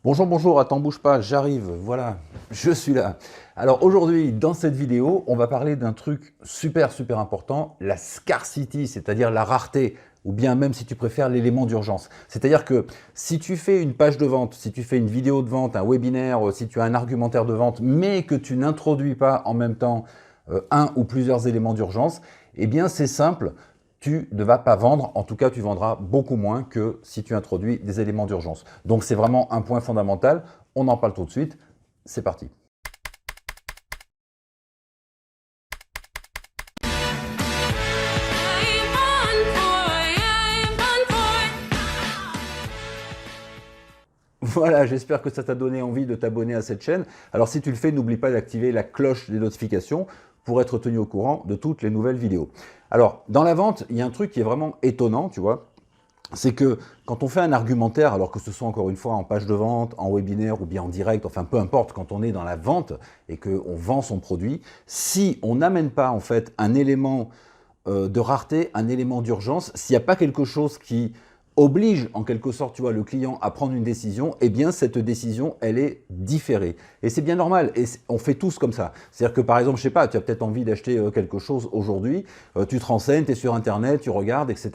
Bonjour, bonjour, attends, bouge pas, j'arrive, voilà, je suis là. Alors aujourd'hui, dans cette vidéo, on va parler d'un truc super important, la scarcity, c'est-à-dire la rareté, ou bien même si tu préfères l'élément d'urgence. C'est-à-dire que si tu fais une page de vente, si tu fais une vidéo de vente, un webinaire, si tu as un argumentaire de vente, mais que tu n'introduis pas en même temps un ou plusieurs éléments d'urgence, eh bien c'est simple, tu ne vas pas vendre, en tout cas tu vendras beaucoup moins que si tu introduis des éléments d'urgence. Donc c'est vraiment un point fondamental, on en parle tout de suite, c'est parti. Voilà, j'espère que ça t'a donné envie de t'abonner à cette chaîne. Alors si tu le fais, n'oublie pas d'activer la cloche des notifications pour être tenu au courant de toutes les nouvelles vidéos. Alors, dans la vente, il y a un truc qui est vraiment étonnant, tu vois. C'est que quand on fait un argumentaire, alors que ce soit encore une fois en page de vente, en webinaire ou bien en direct, enfin peu importe, quand on est dans la vente et qu'on vend son produit, si on n'amène pas en fait un élément de rareté, un élément d'urgence, s'il n'y a pas quelque chose qui oblige en quelque sorte, tu vois, le client à prendre une décision, eh bien cette décision, elle est différée. Et c'est bien normal, et on fait tous comme ça. C'est-à-dire que par exemple, je sais pas, tu as peut-être envie d'acheter quelque chose aujourd'hui, tu te renseignes, tu es sur Internet, tu regardes, etc.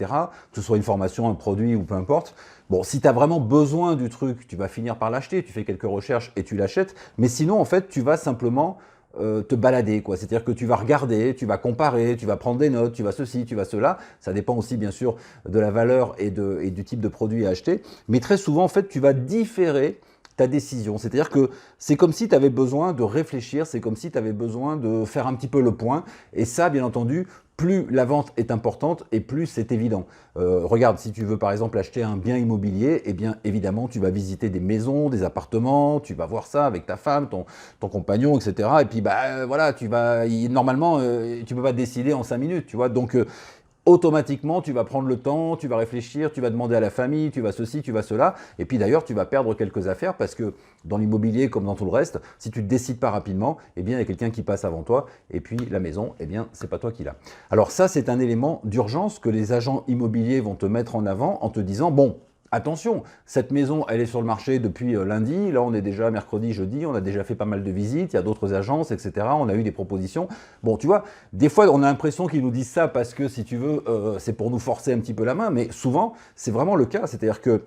Que ce soit une formation, un produit ou peu importe. Bon, si tu as vraiment besoin du truc, tu vas finir par l'acheter, tu fais quelques recherches et tu l'achètes. Mais sinon, en fait, tu vas simplement te balader, quoi. C'est-à-dire que tu vas regarder, tu vas comparer, tu vas prendre des notes, tu vas ceci, tu vas cela. Ça dépend aussi, bien sûr, de la valeur et du type de produit à acheter. Mais très souvent, en fait, tu vas différer ta décision. C'est-à-dire que c'est comme si tu avais besoin de réfléchir, c'est comme si tu avais besoin de faire un petit peu le point. Et ça, bien entendu, plus la vente est importante et plus c'est évident. Regarde, si tu veux par exemple acheter un bien immobilier, eh bien évidemment tu vas visiter des maisons, des appartements, tu vas voir ça avec ta femme, ton compagnon, etc. Et puis bah voilà, normalement tu peux pas décider en 5 minutes, tu vois. Donc automatiquement, tu vas prendre le temps, tu vas réfléchir, tu vas demander à la famille, tu vas ceci, tu vas cela. Et puis d'ailleurs, tu vas perdre quelques affaires parce que dans l'immobilier, comme dans tout le reste, si tu ne décides pas rapidement, eh bien, il y a quelqu'un qui passe avant toi. Et puis la maison, eh bien, c'est pas toi qui l'as. Alors ça, c'est un élément d'urgence que les agents immobiliers vont te mettre en avant en te disant, bon, attention, cette maison, elle est sur le marché depuis lundi. Là, on est déjà mercredi, jeudi. On a déjà fait pas mal de visites. Il y a d'autres agences, etc. On a eu des propositions. Bon, tu vois, des fois, on a l'impression qu'ils nous disent ça parce que, si tu veux, c'est pour nous forcer un petit peu la main. Mais souvent, c'est vraiment le cas. C'est-à-dire que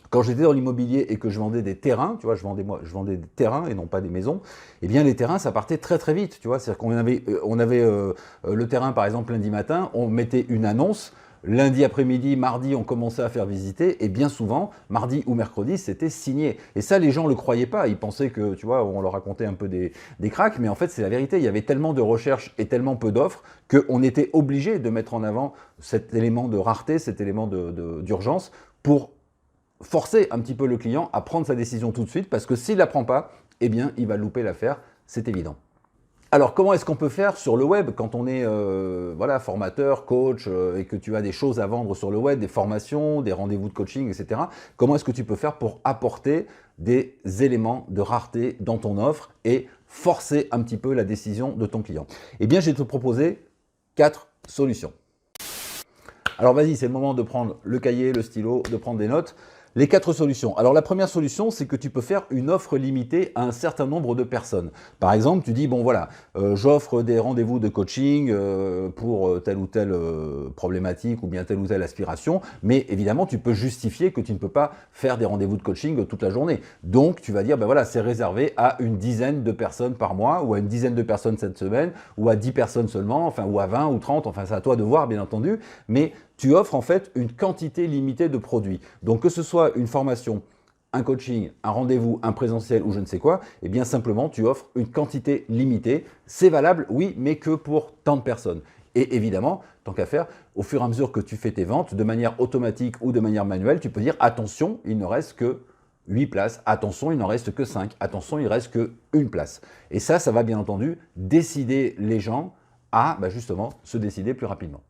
quand j'étais dans l'immobilier et que je vendais des terrains, tu vois, je vendais des terrains et non pas des maisons, eh bien les terrains, ça partait très vite, tu vois. C'est-à-dire qu'on avait le terrain, par exemple, lundi matin, on mettait une annonce. Lundi après-midi, mardi, on commençait à faire visiter et bien souvent, mardi ou mercredi, c'était signé. Et ça, les gens ne le croyaient pas. Ils pensaient que, tu vois, on leur racontait un peu des cracks, mais en fait, c'est la vérité. Il y avait tellement de recherches et tellement peu d'offres qu'on était obligé de mettre en avant cet élément de rareté, cet élément d'urgence pour forcer un petit peu le client à prendre sa décision tout de suite parce que s'il ne la prend pas, eh bien, il va louper l'affaire, c'est évident. Alors, comment est-ce qu'on peut faire sur le web quand on est voilà, formateur, coach et que tu as des choses à vendre sur le web, des formations, des rendez-vous de coaching, etc. Comment est-ce que tu peux faire pour apporter des éléments de rareté dans ton offre et forcer un petit peu la décision de ton client? Eh bien, je vais te proposer 4 solutions. Alors, vas-y, c'est le moment de prendre le cahier, le stylo, de prendre des notes. Les 4 solutions. Alors la première solution, c'est que tu peux faire une offre limitée à un certain nombre de personnes. Par exemple, tu dis, bon voilà, j'offre des rendez-vous de coaching pour telle ou telle problématique ou bien telle ou telle aspiration, mais évidemment, tu peux justifier que tu ne peux pas faire des rendez-vous de coaching toute la journée. Donc, tu vas dire, ben voilà, c'est réservé à une dizaine de personnes par mois ou à une dizaine de personnes cette semaine ou à 10 personnes seulement, enfin, ou à 20 ou 30, enfin, c'est à toi de voir, bien entendu, mais tu offres en fait une quantité limitée de produits. Donc que ce soit une formation, un coaching, un rendez-vous, un présentiel ou je ne sais quoi, eh bien simplement tu offres une quantité limitée. C'est valable, oui, mais que pour tant de personnes. Et évidemment, tant qu'à faire, au fur et à mesure que tu fais tes ventes, de manière automatique ou de manière manuelle, tu peux dire attention, il ne reste que 8 places, attention, il n'en reste que 5, attention, il ne reste que une place. Et ça va bien entendu décider les gens à justement se décider plus rapidement.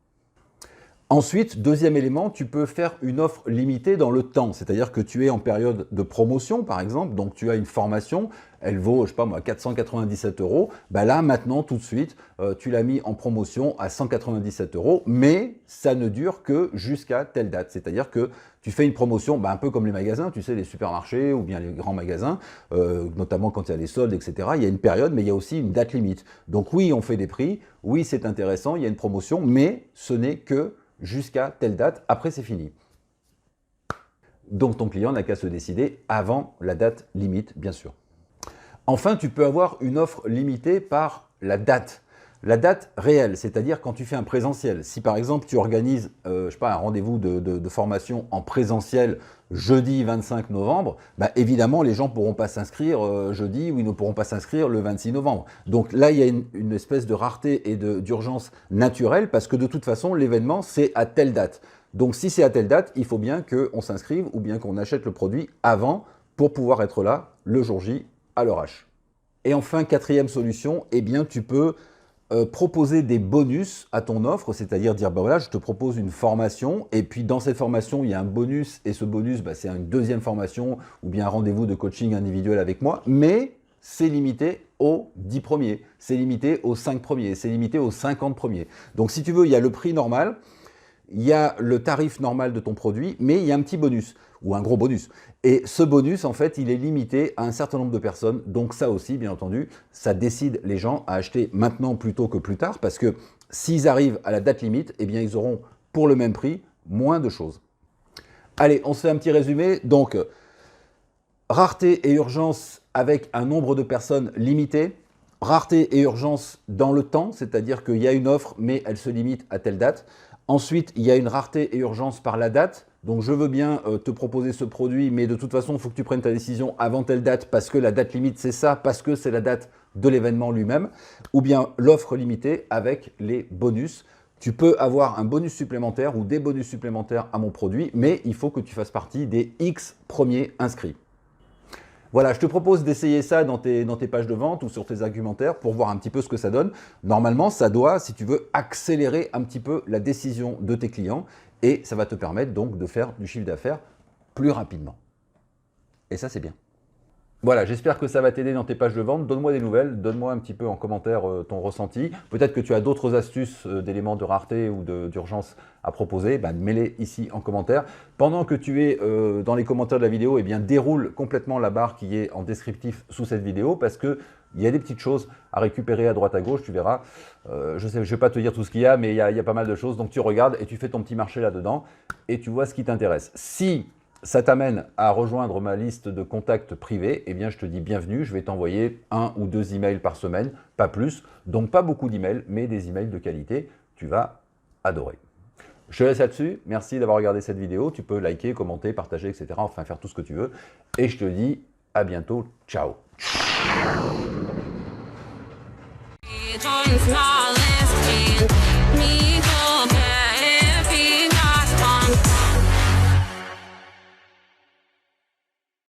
Ensuite, deuxième élément, tu peux faire une offre limitée dans le temps, c'est-à-dire que tu es en période de promotion par exemple, donc tu as une formation, elle vaut, je sais pas moi, 497 €, bah là maintenant tout de suite, tu l'as mis en promotion à 197 €, mais ça ne dure que jusqu'à telle date, c'est-à-dire que tu fais une promotion, bah, un peu comme les magasins, tu sais, les supermarchés ou bien les grands magasins, notamment quand il y a les soldes, etc. Il y a une période, mais il y a aussi une date limite. Donc oui, on fait des prix, oui c'est intéressant, il y a une promotion, mais ce n'est que jusqu'à telle date, après c'est fini. Donc ton client n'a qu'à se décider avant la date limite, bien sûr. Enfin, tu peux avoir une offre limitée par la date. La date réelle, c'est-à-dire quand tu fais un présentiel. Si par exemple tu organises je sais pas, un rendez-vous de formation en présentiel jeudi 25 novembre, bah évidemment les gens ne pourront pas s'inscrire jeudi ou ils ne pourront pas s'inscrire le 26 novembre. Donc là, il y a une espèce de rareté et d'urgence naturelle parce que de toute façon, l'événement, c'est à telle date. Donc si c'est à telle date, il faut bien qu'on s'inscrive ou bien qu'on achète le produit avant pour pouvoir être là le jour J à l'heure H. Et enfin, quatrième solution, eh bien tu peux proposer des bonus à ton offre, c'est-à-dire dire, bah voilà, je te propose une formation, et puis dans cette formation, il y a un bonus, et ce bonus, bah, c'est une deuxième formation, ou bien un rendez-vous de coaching individuel avec moi, mais c'est limité aux 10 premiers, c'est limité aux 5 premiers, c'est limité aux 50 premiers. Donc si tu veux, il y a le prix normal, il y a le tarif normal de ton produit, mais il y a un petit bonus, ou un gros bonus. Et ce bonus, en fait, il est limité à un certain nombre de personnes. Donc ça aussi, bien entendu, ça décide les gens à acheter maintenant plutôt que plus tard, parce que s'ils arrivent à la date limite, eh bien, ils auront, pour le même prix, moins de choses. Allez, on se fait un petit résumé. Donc, rareté et urgence avec un nombre de personnes limité. Rareté et urgence dans le temps, c'est-à-dire qu'il y a une offre, mais elle se limite à telle date. Ensuite, il y a une rareté et urgence par la date. Donc, je veux bien te proposer ce produit, mais de toute façon, il faut que tu prennes ta décision avant telle date parce que la date limite, c'est ça, parce que c'est la date de l'événement lui-même. Ou bien l'offre limitée avec les bonus. Tu peux avoir un bonus supplémentaire ou des bonus supplémentaires à mon produit, mais il faut que tu fasses partie des X premiers inscrits. Voilà, je te propose d'essayer ça dans tes pages de vente ou sur tes argumentaires pour voir un petit peu ce que ça donne. Normalement, ça doit, si tu veux, accélérer un petit peu la décision de tes clients et ça va te permettre donc de faire du chiffre d'affaires plus rapidement. Et ça, c'est bien. Voilà, j'espère que ça va t'aider dans tes pages de vente. Donne-moi des nouvelles, donne-moi un petit peu en commentaire ton ressenti. Peut-être que tu as d'autres astuces d'éléments de rareté ou d'urgence à proposer. Ben, mets-les ici en commentaire. Pendant que tu es dans les commentaires de la vidéo, eh bien, déroule complètement la barre qui est en descriptif sous cette vidéo parce que il y a des petites choses à récupérer à droite à gauche, tu verras. Je ne vais pas te dire tout ce qu'il y a, mais il y a pas mal de choses. Donc tu regardes et tu fais ton petit marché là-dedans et tu vois ce qui t'intéresse. Si ça t'amène à rejoindre ma liste de contacts privés, eh bien je te dis bienvenue, je vais t'envoyer 1 ou 2 emails par semaine, pas plus, donc pas beaucoup d'emails, mais des emails de qualité, tu vas adorer. Je te laisse là-dessus, merci d'avoir regardé cette vidéo, tu peux liker, commenter, partager, etc., enfin faire tout ce que tu veux, et je te dis à bientôt, ciao.